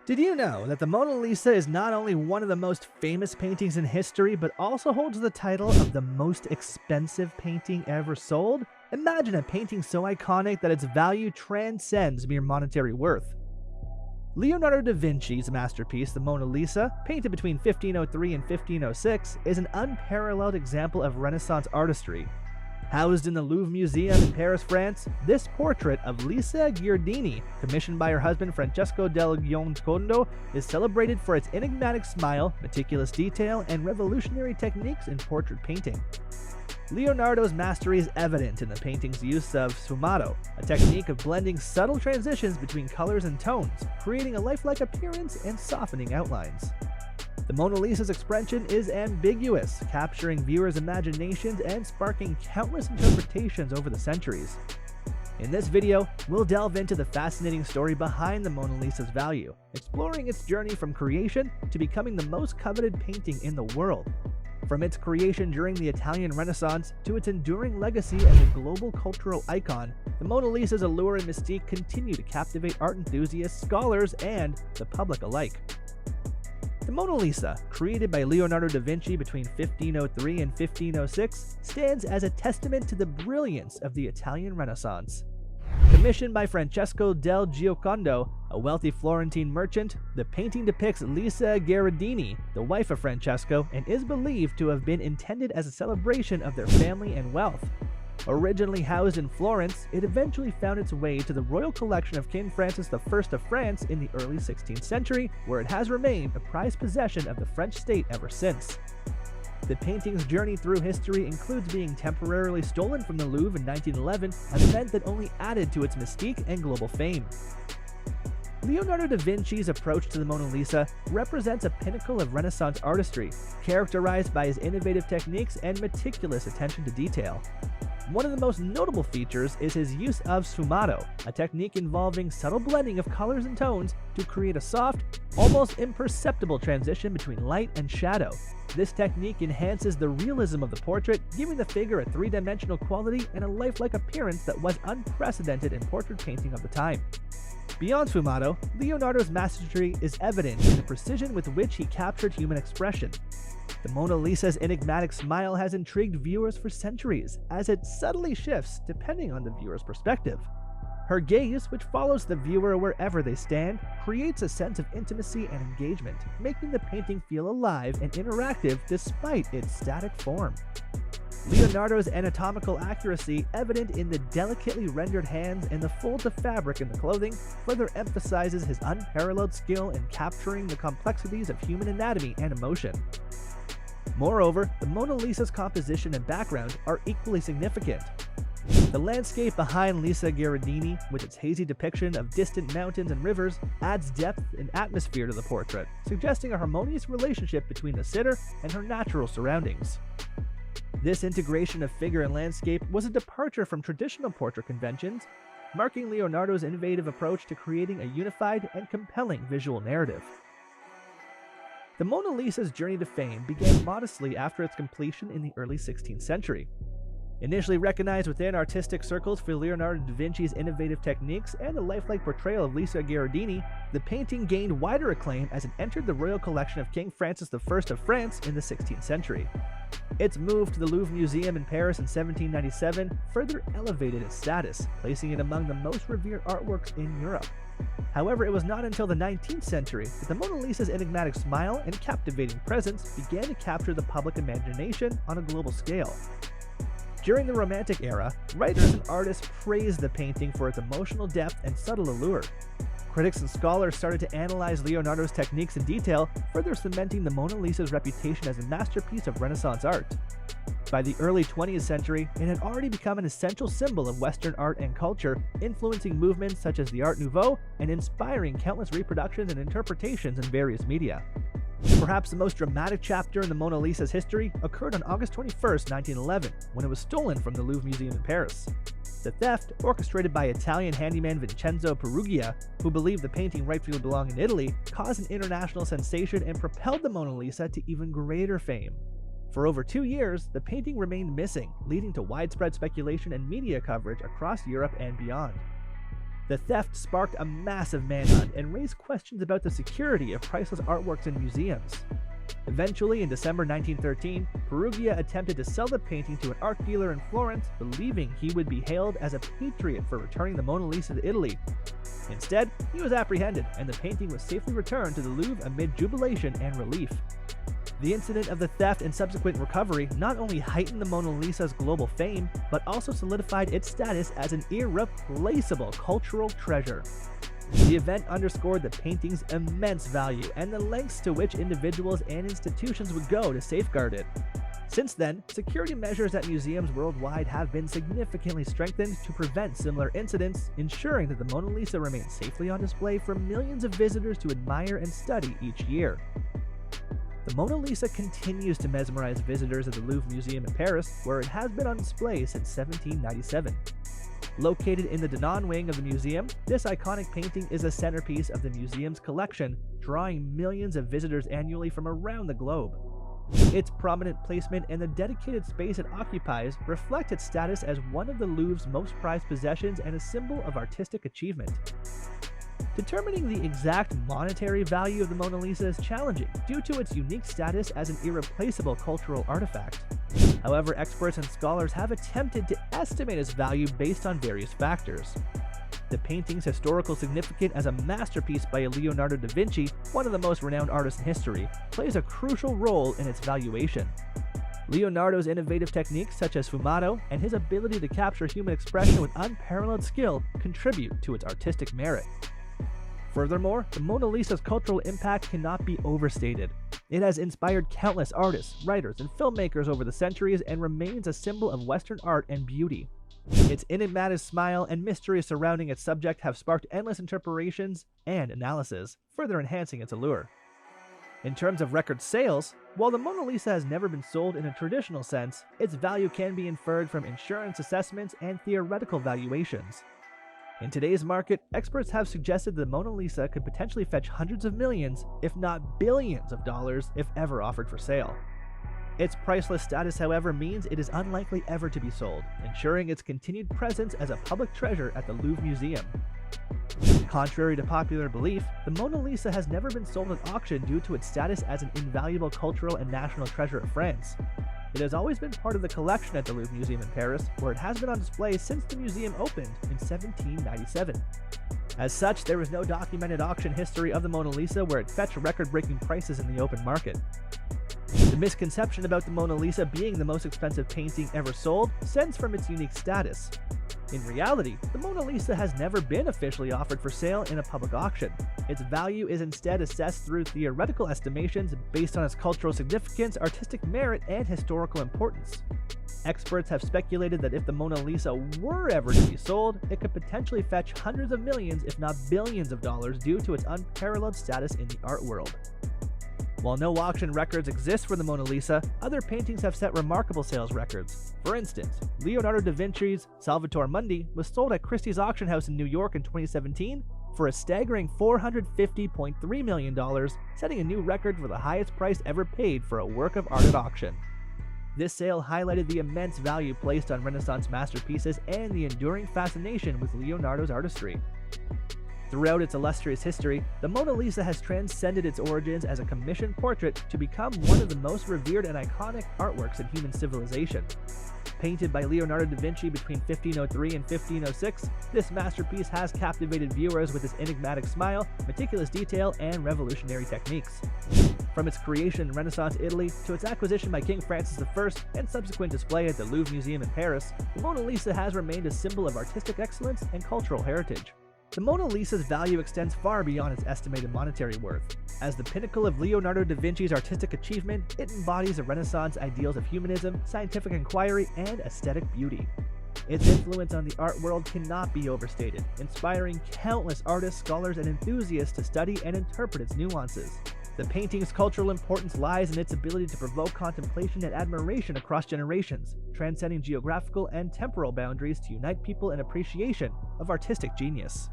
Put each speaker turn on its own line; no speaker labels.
Did you know that the Mona Lisa is not only one of the most famous paintings in history, but also holds the title of the most expensive painting ever sold? Imagine a painting so iconic that its value transcends mere monetary worth. Leonardo da Vinci's masterpiece, the Mona Lisa, painted between 1503 and 1506, is an unparalleled example of Renaissance artistry. Housed in the Louvre Museum in Paris, France, this portrait of Lisa Gherardini, commissioned by her husband Francesco del Giocondo, is celebrated for its enigmatic smile, meticulous detail, and revolutionary techniques in portrait painting. Leonardo's mastery is evident in the painting's use of sfumato, a technique of blending subtle transitions between colors and tones, creating a lifelike appearance and softening outlines. The Mona Lisa's expression is ambiguous, capturing viewers' imaginations and sparking countless interpretations over the centuries. In this video, we'll delve into the fascinating story behind the Mona Lisa's value, exploring its journey from creation to becoming the most coveted painting in the world. From its creation during the Italian Renaissance to its enduring legacy as a global cultural icon, the Mona Lisa's allure and mystique continue to captivate art enthusiasts, scholars, and the public alike. The Mona Lisa, created by Leonardo da Vinci between 1503 and 1506, stands as a testament to the brilliance of the Italian Renaissance. Commissioned by Francesco del Giocondo, a wealthy Florentine merchant, the painting depicts Lisa Gherardini, the wife of Francesco, and is believed to have been intended as a celebration of their family and wealth. Originally housed in Florence, it eventually found its way to the royal collection of King Francis I of France in the early 16th century, where it has remained a prized possession of the French state ever since. The painting's journey through history includes being temporarily stolen from the Louvre in 1911, an event that only added to its mystique and global fame. Leonardo da Vinci's approach to the Mona Lisa represents a pinnacle of Renaissance artistry, characterized by his innovative techniques and meticulous attention to detail. One of the most notable features is his use of sfumato, a technique involving subtle blending of colors and tones to create a soft, almost imperceptible transition between light and shadow. This technique enhances the realism of the portrait, giving the figure a three-dimensional quality and a lifelike appearance that was unprecedented in portrait painting of the time. Beyond sfumato, Leonardo's mastery is evident in the precision with which he captured human expression. The Mona Lisa's enigmatic smile has intrigued viewers for centuries, as it subtly shifts depending on the viewer's perspective. Her gaze, which follows the viewer wherever they stand, creates a sense of intimacy and engagement, making the painting feel alive and interactive despite its static form. Leonardo's anatomical accuracy, evident in the delicately rendered hands and the folds of fabric in the clothing, further emphasizes his unparalleled skill in capturing the complexities of human anatomy and emotion. Moreover, the Mona Lisa's composition and background are equally significant. The landscape behind Lisa Gherardini, with its hazy depiction of distant mountains and rivers, adds depth and atmosphere to the portrait, suggesting a harmonious relationship between the sitter and her natural surroundings. This integration of figure and landscape was a departure from traditional portrait conventions, marking Leonardo's innovative approach to creating a unified and compelling visual narrative. The Mona Lisa's journey to fame began modestly after its completion in the early 16th century. Initially recognized within artistic circles for Leonardo da Vinci's innovative techniques and the lifelike portrayal of Lisa Gherardini, the painting gained wider acclaim as it entered the royal collection of King Francis I of France in the 16th century. Its move to the Louvre Museum in Paris in 1797 further elevated its status, placing it among the most revered artworks in Europe. However, it was not until the 19th century that the Mona Lisa's enigmatic smile and captivating presence began to capture the public imagination on a global scale. During the Romantic era, writers and artists praised the painting for its emotional depth and subtle allure. Critics and scholars started to analyze Leonardo's techniques in detail, further cementing the Mona Lisa's reputation as a masterpiece of Renaissance art. By the early 20th century, it had already become an essential symbol of Western art and culture, influencing movements such as the Art Nouveau and inspiring countless reproductions and interpretations in various media. Perhaps the most dramatic chapter in the Mona Lisa's history occurred on August 21, 1911, when it was stolen from the Louvre Museum in Paris. The theft, orchestrated by Italian handyman Vincenzo Peruggia, who believed the painting rightfully belonged in Italy, caused an international sensation and propelled the Mona Lisa to even greater fame. For over 2 years, the painting remained missing, leading to widespread speculation and media coverage across Europe and beyond. The theft sparked a massive manhunt and raised questions about the security of priceless artworks in museums. Eventually, in December 1913, Perugia attempted to sell the painting to an art dealer in Florence, believing he would be hailed as a patriot for returning the Mona Lisa to Italy. Instead, he was apprehended, and the painting was safely returned to the Louvre amid jubilation and relief. The incident of the theft and subsequent recovery not only heightened the Mona Lisa's global fame, but also solidified its status as an irreplaceable cultural treasure. The event underscored the painting's immense value and the lengths to which individuals and institutions would go to safeguard it. Since then, security measures at museums worldwide have been significantly strengthened to prevent similar incidents, ensuring that the Mona Lisa remains safely on display for millions of visitors to admire and study each year. The Mona Lisa continues to mesmerize visitors at the Louvre Museum in Paris, where it has been on display since 1797. Located in the Denon wing of the museum, this iconic painting is a centerpiece of the museum's collection, drawing millions of visitors annually from around the globe. Its prominent placement and the dedicated space it occupies reflect its status as one of the Louvre's most prized possessions and a symbol of artistic achievement. Determining the exact monetary value of the Mona Lisa is challenging due to its unique status as an irreplaceable cultural artifact. However, experts and scholars have attempted to estimate its value based on various factors. The painting's historical significance as a masterpiece by Leonardo da Vinci, one of the most renowned artists in history, plays a crucial role in its valuation. Leonardo's innovative techniques such as fumato and his ability to capture human expression with unparalleled skill contribute to its artistic merit. Furthermore, the Mona Lisa's cultural impact cannot be overstated. It has inspired countless artists, writers, and filmmakers over the centuries and remains a symbol of Western art and beauty. Its enigmatic smile and mystery surrounding its subject have sparked endless interpretations and analysis, further enhancing its allure. In terms of record sales, while the Mona Lisa has never been sold in a traditional sense, its value can be inferred from insurance assessments and theoretical valuations. In today's market, experts have suggested the Mona Lisa could potentially fetch hundreds of millions, if not billions of dollars, if ever offered for sale. Its priceless status, however, means it is unlikely ever to be sold, ensuring its continued presence as a public treasure at the Louvre Museum. Contrary to popular belief, the Mona Lisa has never been sold at auction due to its status as an invaluable cultural and national treasure of France. It has always been part of the collection at the Louvre Museum in Paris, where it has been on display since the museum opened in 1797. As such, there is no documented auction history of the Mona Lisa where it fetched record-breaking prices in the open market. The misconception about the Mona Lisa being the most expensive painting ever sold stems from its unique status. In reality, the Mona Lisa has never been officially offered for sale in a public auction. Its value is instead assessed through theoretical estimations based on its cultural significance, artistic merit, and historical importance. Experts have speculated that if the Mona Lisa were ever to be sold, it could potentially fetch hundreds of millions, if not billions of dollars due to its unparalleled status in the art world. While no auction records exist for the Mona Lisa, other paintings have set remarkable sales records. For instance, Leonardo da Vinci's Salvator Mundi was sold at Christie's auction house in New York in 2017 for a staggering $450.3 million, setting a new record for the highest price ever paid for a work of art at auction. This sale highlighted the immense value placed on Renaissance masterpieces and the enduring fascination with Leonardo's artistry. Throughout its illustrious history, the Mona Lisa has transcended its origins as a commissioned portrait to become one of the most revered and iconic artworks in human civilization. Painted by Leonardo da Vinci between 1503 and 1506, this masterpiece has captivated viewers with its enigmatic smile, meticulous detail, and revolutionary techniques. From its creation in Renaissance Italy to its acquisition by King Francis I and subsequent display at the Louvre Museum in Paris, the Mona Lisa has remained a symbol of artistic excellence and cultural heritage. The Mona Lisa's value extends far beyond its estimated monetary worth. As the pinnacle of Leonardo da Vinci's artistic achievement, it embodies the Renaissance ideals of humanism, scientific inquiry, and aesthetic beauty. Its influence on the art world cannot be overstated, inspiring countless artists, scholars, and enthusiasts to study and interpret its nuances. The painting's cultural importance lies in its ability to provoke contemplation and admiration across generations, transcending geographical and temporal boundaries to unite people in appreciation of artistic genius.